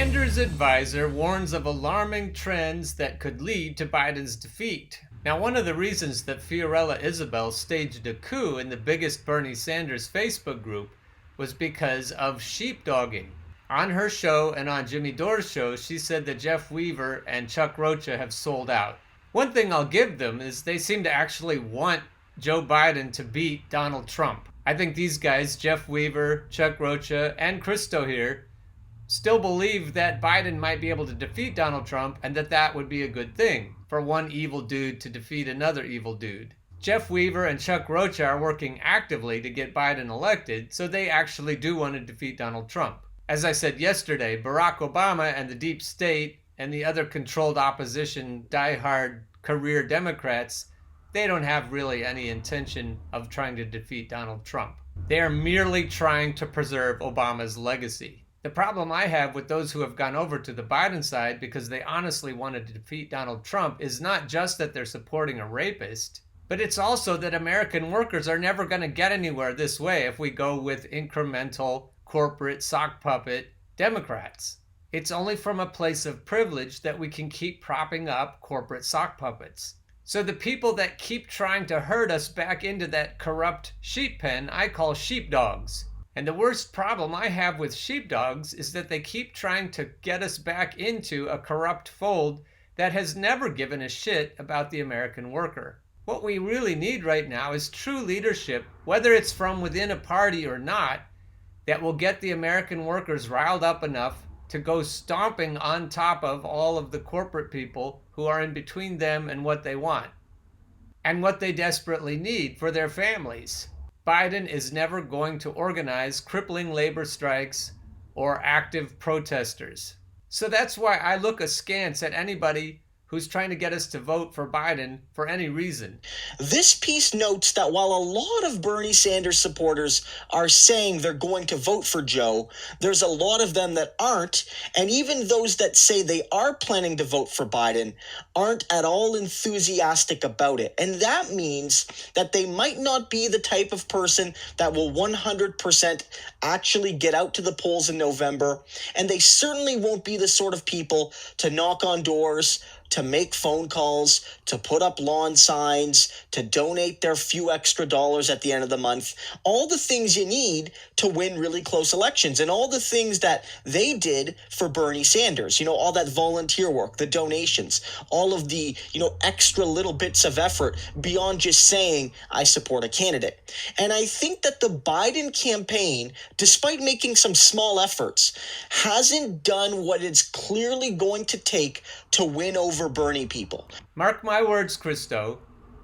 Sanders' advisor warns of alarming trends that could lead to Biden's defeat. Now, one of the reasons that Fiorella Isabel staged a coup in the biggest Bernie Sanders Facebook group was because of sheepdogging. On her show and on Jimmy Dore's show, she said that Jeff Weaver and Chuck Rocha have sold out. One thing I'll give them is they seem to actually want Joe Biden to beat Donald Trump. I think these guys, Jeff Weaver, Chuck Rocha, and Christo here, still believe that Biden might be able to defeat Donald Trump and that that would be a good thing for one evil dude to defeat another evil dude. Jeff Weaver and Chuck Rocha are working actively to get Biden elected, so they actually do want to defeat Donald Trump. As I said yesterday, Barack Obama and the deep state and the other controlled opposition, diehard career Democrats, they don't have really any intention of trying to defeat Donald Trump. They are merely trying to preserve Obama's legacy. The problem I have with those who have gone over to the Biden side because they honestly wanted to defeat Donald Trump is not just that they're supporting a rapist, but it's also that American workers are never going to get anywhere this way if we go with incremental, corporate, sock puppet Democrats. It's only from a place of privilege that we can keep propping up corporate sock puppets. So the people that keep trying to herd us back into that corrupt sheep pen, I call sheepdogs. And the worst problem I have with sheepdogs is that they keep trying to get us back into a corrupt fold that has never given a shit about the American worker. What we really need right now is true leadership, whether it's from within a party or not, that will get the American workers riled up enough to go stomping on top of all of the corporate people who are in between them and what they want and what they desperately need for their families. Biden is never going to organize crippling labor strikes or active protesters. So that's why I look askance at anybody who's trying to get us to vote for Biden for any reason. This piece notes that while a lot of Bernie Sanders supporters are saying they're going to vote for Joe, there's a lot of them that aren't, and even those that say they are planning to vote for Biden aren't at all enthusiastic about it. And that means that they might not be the type of person that will 100% actually get out to the polls in November, and they certainly won't be the sort of people to knock on doors, to make phone calls, to put up lawn signs, to donate their few extra dollars at the end of the month, all the things you need to win really close elections, and all the things that they did for Bernie Sanders, all that volunteer work, the donations, all of the, extra little bits of effort beyond just saying, I support a candidate. And I think that the Biden campaign, despite making some small efforts, hasn't done what it's clearly going to take to win over Bernie people. Mark my words, Christo.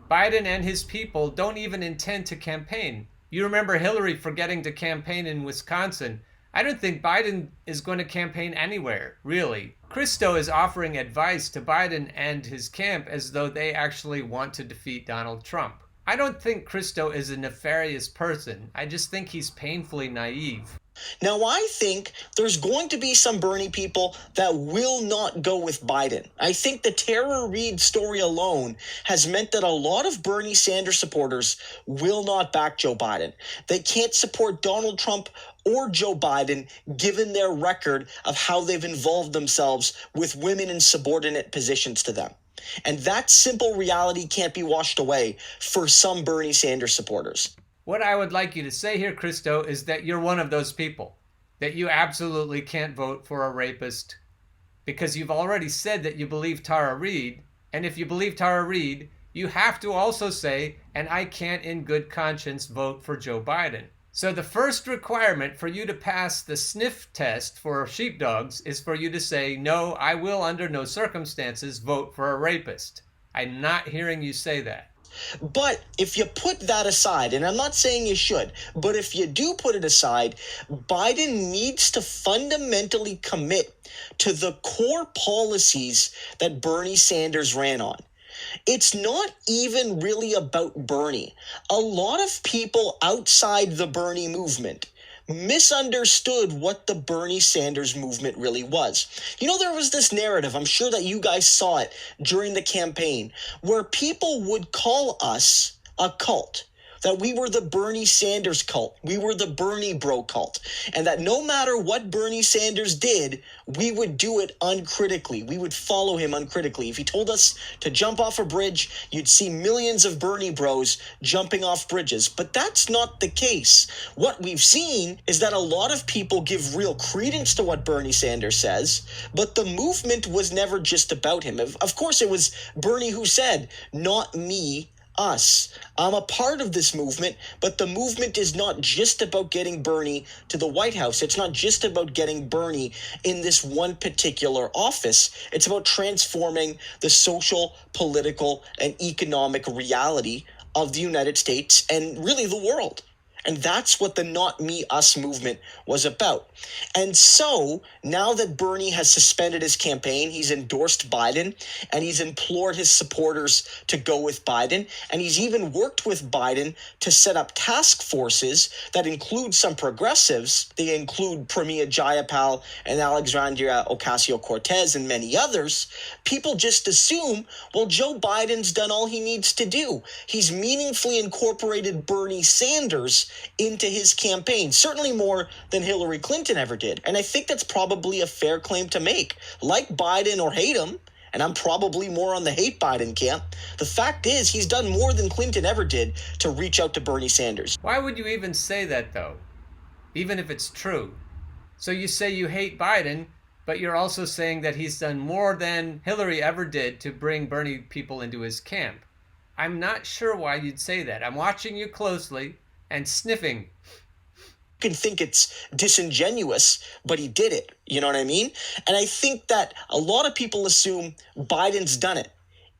Biden and his people don't even intend to campaign. You remember Hillary forgetting to campaign in Wisconsin. I don't think Biden is going to campaign anywhere, really. Christo is offering advice to Biden and his camp as though they actually want to defeat Donald Trump. I don't think Christo is a nefarious person. I just think he's painfully naive. Now, I think there's going to be some Bernie people that will not go with Biden. I think the Tara Reade story alone has meant that a lot of Bernie Sanders supporters will not back Joe Biden. They can't support Donald Trump or Joe Biden given their record of how they've involved themselves with women in subordinate positions to them. And that simple reality can't be washed away for some Bernie Sanders supporters. What I would like you to say here, Christo, is that you're one of those people, that you absolutely can't vote for a rapist because you've already said that you believe Tara Reade, and if you believe Tara Reade, you have to also say, and I can't in good conscience vote for Joe Biden. So the first requirement for you to pass the sniff test for sheepdogs is for you to say, no, I will under no circumstances vote for a rapist. I'm not hearing you say that. But if you put that aside, and I'm not saying you should, but if you do put it aside, Biden needs to fundamentally commit to the core policies that Bernie Sanders ran on. It's not even really about Bernie. A lot of people outside the Bernie movement misunderstood what the Bernie Sanders movement really was. There was this narrative, I'm sure that you guys saw it during the campaign, where people would call us a cult that we were the Bernie Sanders cult. We were the Bernie bro cult. And that no matter what Bernie Sanders did, we would do it uncritically. We would follow him uncritically. If he told us to jump off a bridge, you'd see millions of Bernie bros jumping off bridges. But that's not the case. What we've seen is that a lot of people give real credence to what Bernie Sanders says, but the movement was never just about him. Of course, it was Bernie who said, "Not me, us. I'm a part of this movement, but the movement is not just about getting Bernie to the White House. It's not just about getting Bernie in this one particular office. It's about transforming the social, political, and economic reality of the United States and really the world." And that's what the Not Me, Us movement was about. And so now that Bernie has suspended his campaign, he's endorsed Biden, and he's implored his supporters to go with Biden. And he's even worked with Biden to set up task forces that include some progressives. They include Pramila Jayapal and Alexandria Ocasio-Cortez and many others. People just assume, well, Joe Biden's done all he needs to do. He's meaningfully incorporated Bernie Sanders into his campaign, certainly more than Hillary Clinton ever did. And I think that's probably a fair claim to make. Like Biden or hate him, and I'm probably more on the hate Biden camp, the fact is he's done more than Clinton ever did to reach out to Bernie Sanders. Why would you even say that, though? Even if it's true. So you say you hate Biden, but you're also saying that he's done more than Hillary ever did to bring Bernie people into his camp. I'm not sure why you'd say that. I'm watching you closely and sniffing. You can think it's disingenuous, but he did it. You know what I mean? And I think that a lot of people assume Biden's done it.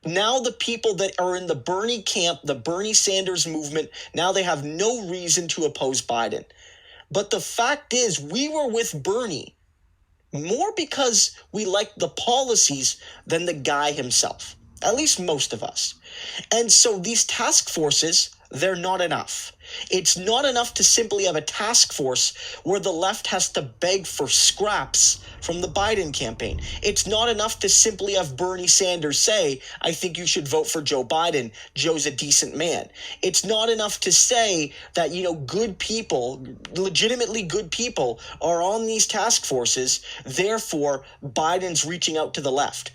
Now the people that are in the Bernie camp, the Bernie Sanders movement, now they have no reason to oppose Biden. But the fact is, we were with Bernie more because we liked the policies than the guy himself, at least most of us. And so these task forces, they're not enough. It's not enough to simply have a task force where the left has to beg for scraps from the Biden campaign. It's not enough to simply have Bernie Sanders say, "I think you should vote for Joe Biden. Joe's a decent man." It's not enough to say that, good people, legitimately good people, are on these task forces. Therefore, Biden's reaching out to the left.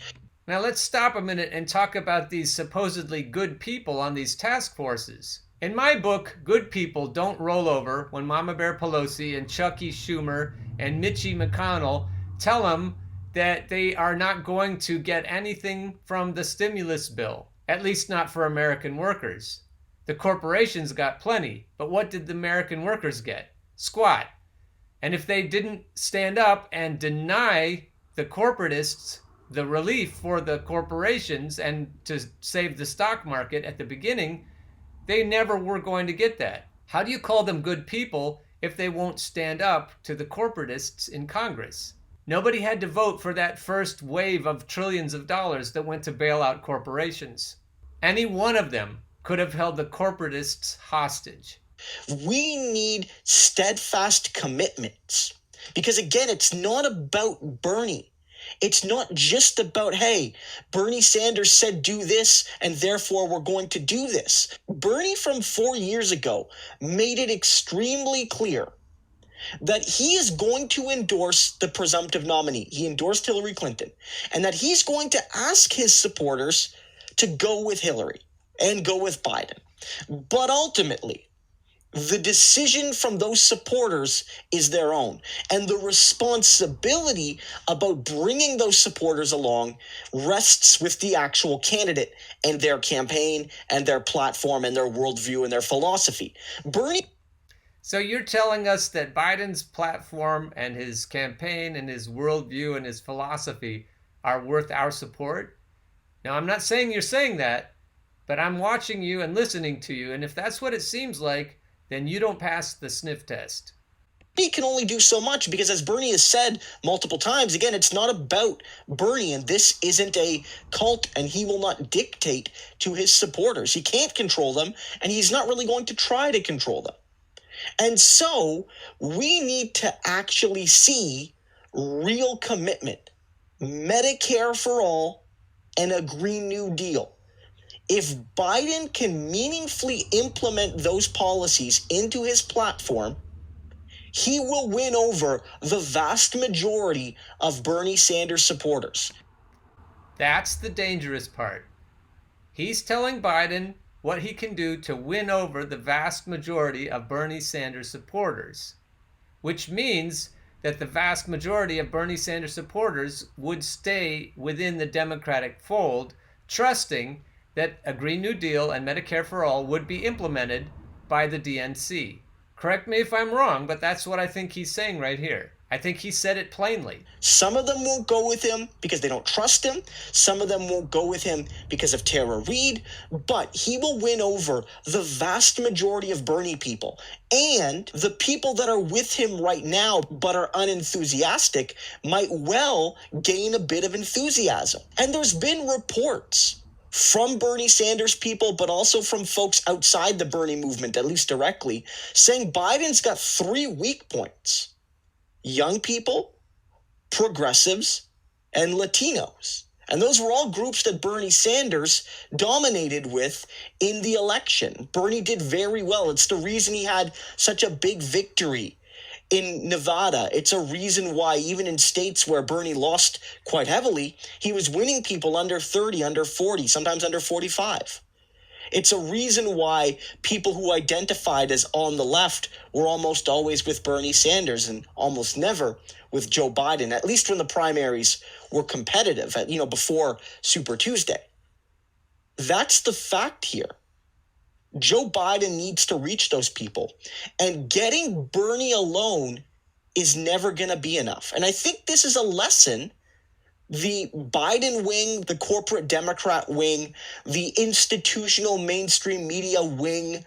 Now let's stop a minute and talk about these supposedly good people on these task forces. In my book, good people don't roll over when Mama Bear Pelosi and Chucky Schumer and Mitchie McConnell tell them that they are not going to get anything from the stimulus bill, at least not for American workers. The corporations got plenty, but what did the American workers get? Squat. And if they didn't stand up and deny the corporatists the relief for the corporations and to save the stock market at the beginning, they never were going to get that. How do you call them good people if they won't stand up to the corporatists in Congress? Nobody had to vote for that first wave of trillions of dollars that went to bail out corporations. Any one of them could have held the corporatists hostage. We need steadfast commitments. Because again, it's not about Bernie. It's not just about, hey, Bernie Sanders said do this, and therefore we're going to do this. Bernie from 4 years ago made it extremely clear that he is going to endorse the presumptive nominee. He endorsed Hillary Clinton, and that he's going to ask his supporters to go with Hillary and go with Biden. But ultimately, the decision from those supporters is their own. And the responsibility about bringing those supporters along rests with the actual candidate and their campaign and their platform and their worldview and their philosophy. Bernie. So you're telling us that Biden's platform and his campaign and his worldview and his philosophy are worth our support? Now, I'm not saying you're saying that, but I'm watching you and listening to you. And if that's what it seems like, then you don't pass the sniff test. Bernie can only do so much because, as Bernie has said multiple times, again, it's not about Bernie, and this isn't a cult, and he will not dictate to his supporters. He can't control them, and he's not really going to try to control them. And so we need to actually see real commitment, Medicare for all, and a Green New Deal. If Biden can meaningfully implement those policies into his platform, he will win over the vast majority of Bernie Sanders supporters. That's the dangerous part. He's telling Biden what he can do to win over the vast majority of Bernie Sanders supporters, which means that the vast majority of Bernie Sanders supporters would stay within the Democratic fold, trusting that a Green New Deal and Medicare for All would be implemented by the DNC. Correct me if I'm wrong, but that's what I think he's saying right here. I think he said it plainly. Some of them won't go with him because they don't trust him. Some of them won't go with him because of Tara Reade. But he will win over the vast majority of Bernie people. And the people that are with him right now but are unenthusiastic might well gain a bit of enthusiasm. And there's been reports from Bernie Sanders people, but also from folks outside the Bernie movement, at least directly, saying Biden's got 3 weak points: young people, progressives, and Latinos. And those were all groups that Bernie Sanders dominated with in the election. Bernie did very well. It's the reason he had such a big victory in Nevada. It's a reason why even in states where Bernie lost quite heavily, he was winning people under 30, under 40, sometimes under 45. It's a reason why people who identified as on the left were almost always with Bernie Sanders and almost never with Joe Biden, at least when the primaries were competitive, before Super Tuesday. That's the fact here. Joe Biden needs to reach those people, and getting Bernie alone is never going to be enough. And I think this is a lesson the Biden wing, the corporate Democrat wing, the institutional mainstream media wing,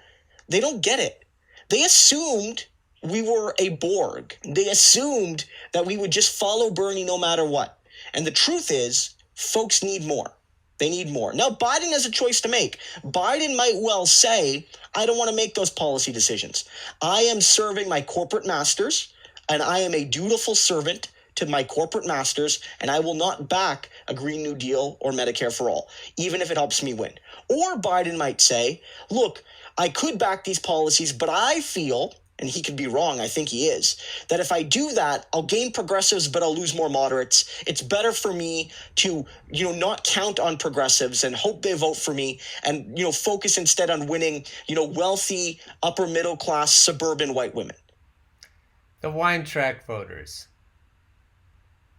they don't get it. They assumed we were a Borg. They assumed that we would just follow Bernie no matter what. And the truth is, folks need more. They need more. Now, Biden has a choice to make. Biden might well say, I don't want to make those policy decisions. I am serving my corporate masters, and I am a dutiful servant to my corporate masters, and I will not back a Green New Deal or Medicare for All, even if it helps me win. Or Biden might say, look, I could back these policies, but I feel, and he could be wrong, I think he is, that if I do that, I'll gain progressives, but I'll lose more moderates. It's better for me to, not count on progressives and hope they vote for me and, focus instead on winning, wealthy, upper middle class, suburban white women. The wine track voters.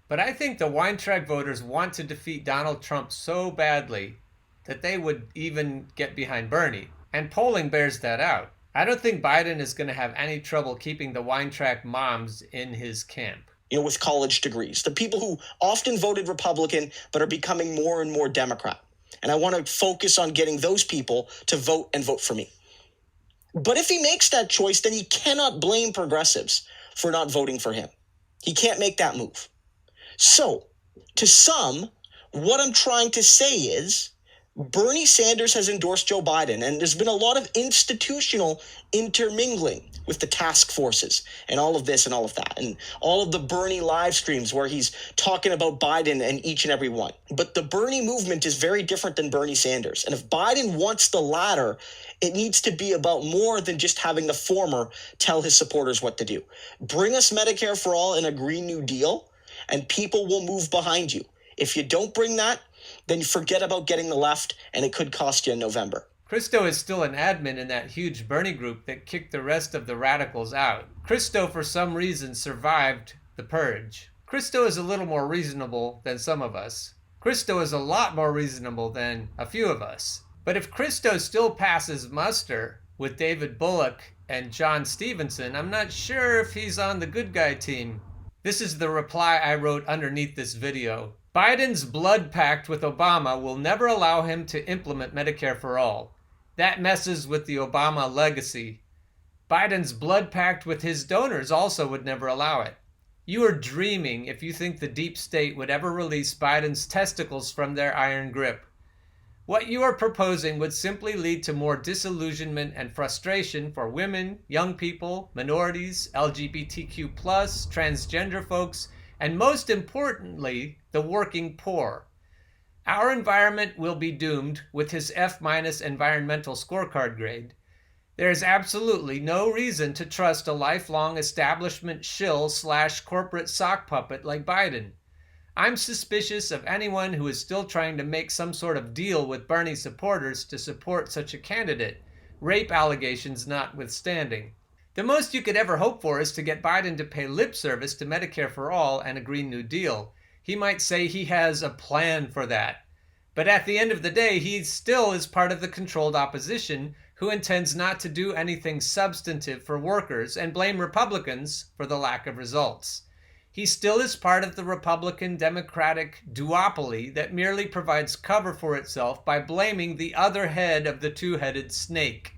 But I think the wine track voters want to defeat Donald Trump so badly that they would even get behind Bernie. And polling bears that out. I don't think Biden is going to have any trouble keeping the wine track moms in his camp. With college degrees, the people who often voted Republican but are becoming more and more Democrat. And I want to focus on getting those people to vote and vote for me. But if he makes that choice, then he cannot blame progressives for not voting for him. He can't make that move. So, to some, what I'm trying to say is Bernie Sanders has endorsed Joe Biden, and there's been a lot of institutional intermingling with the task forces and all of this and all of that, and all of the Bernie live streams where he's talking about Biden and each and every one. But the Bernie movement is very different than Bernie Sanders. And if Biden wants the latter, it needs to be about more than just having the former tell his supporters what to do. Bring us Medicare for All and a Green New Deal, and people will move behind you. If you don't bring that, then you forget about getting the left, and it could cost you in November. Christo is still an admin in that huge Bernie group that kicked the rest of the radicals out. Christo, for some reason, survived the purge. Christo is a little more reasonable than some of us. Christo is a lot more reasonable than a few of us. But if Christo still passes muster with David Bullock and John Stevenson, I'm not sure if he's on the good guy team. This is the reply I wrote underneath this video. Biden's blood pact with Obama will never allow him to implement Medicare for All. That messes with the Obama legacy. Biden's blood pact with his donors also would never allow it. You are dreaming if you think the deep state would ever release Biden's testicles from their iron grip. What you are proposing would simply lead to more disillusionment and frustration for women, young people, minorities, LGBTQ+, transgender folks, and most importantly, the working poor. Our environment will be doomed with his F- environmental scorecard grade. There is absolutely no reason to trust a lifelong establishment shill / corporate sock puppet like Biden. I'm suspicious of anyone who is still trying to make some sort of deal with Bernie supporters to support such a candidate, rape allegations notwithstanding. The most you could ever hope for is to get Biden to pay lip service to Medicare for All and a Green New Deal. He might say he has a plan for that. But at the end of the day, he still is part of the controlled opposition who intends not to do anything substantive for workers and blame Republicans for the lack of results. He still is part of the Republican-Democratic duopoly that merely provides cover for itself by blaming the other head of the two-headed snake.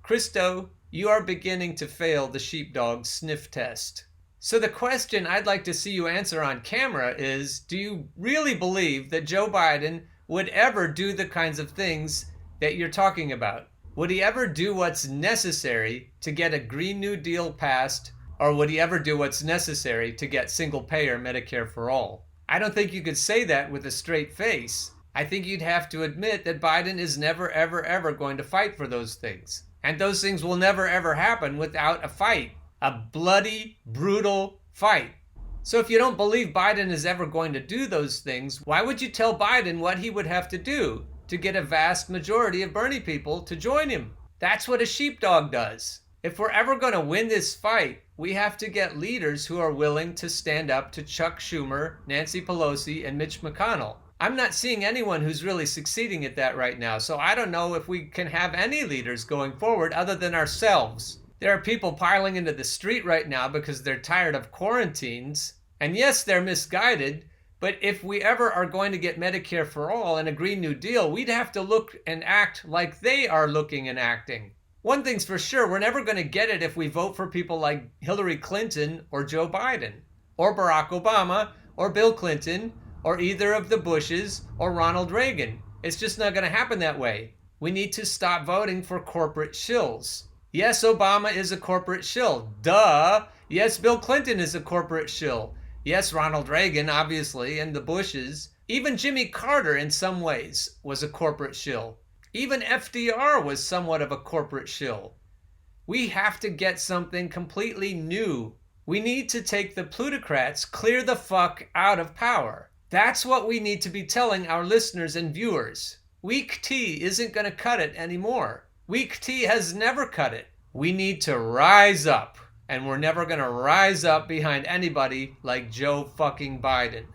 Christo, you are beginning to fail the Sheepdog Sniff test. So the question I'd like to see you answer on camera is, do you really believe that Joe Biden would ever do the kinds of things that you're talking about? Would he ever do what's necessary to get a Green New Deal passed? Or would he ever do what's necessary to get single-payer Medicare for all? I don't think you could say that with a straight face. I think you'd have to admit that Biden is never, ever, ever going to fight for those things. And those things will never, ever happen without a fight. A bloody, brutal fight. So if you don't believe Biden is ever going to do those things, why would you tell Biden what he would have to do to get a vast majority of Bernie people to join him? That's what a sheepdog does. If we're ever going to win this fight, we have to get leaders who are willing to stand up to Chuck Schumer, Nancy Pelosi, and Mitch McConnell. I'm not seeing anyone who's really succeeding at that right now, so I don't know if we can have any leaders going forward other than ourselves. There are people piling into the street right now because they're tired of quarantines. And yes, they're misguided, but if we ever are going to get Medicare for all and a Green New Deal, we'd have to look and act like they are looking and acting. One thing's for sure, we're never going to get it if we vote for people like Hillary Clinton or Joe Biden, or Barack Obama, or Bill Clinton, or either of the Bushes, or Ronald Reagan. It's just not going to happen that way. We need to stop voting for corporate shills. Yes, Obama is a corporate shill. Duh! Yes, Bill Clinton is a corporate shill. Yes, Ronald Reagan, obviously, and the Bushes. Even Jimmy Carter, in some ways, was a corporate shill. Even FDR was somewhat of a corporate shill. We have to get something completely new. We need to take the plutocrats clear the fuck out of power. That's what we need to be telling our listeners and viewers. Weak tea isn't going to cut it anymore. Weak tea has never cut it. We need to rise up, and we're never going to rise up behind anybody like Joe fucking Biden.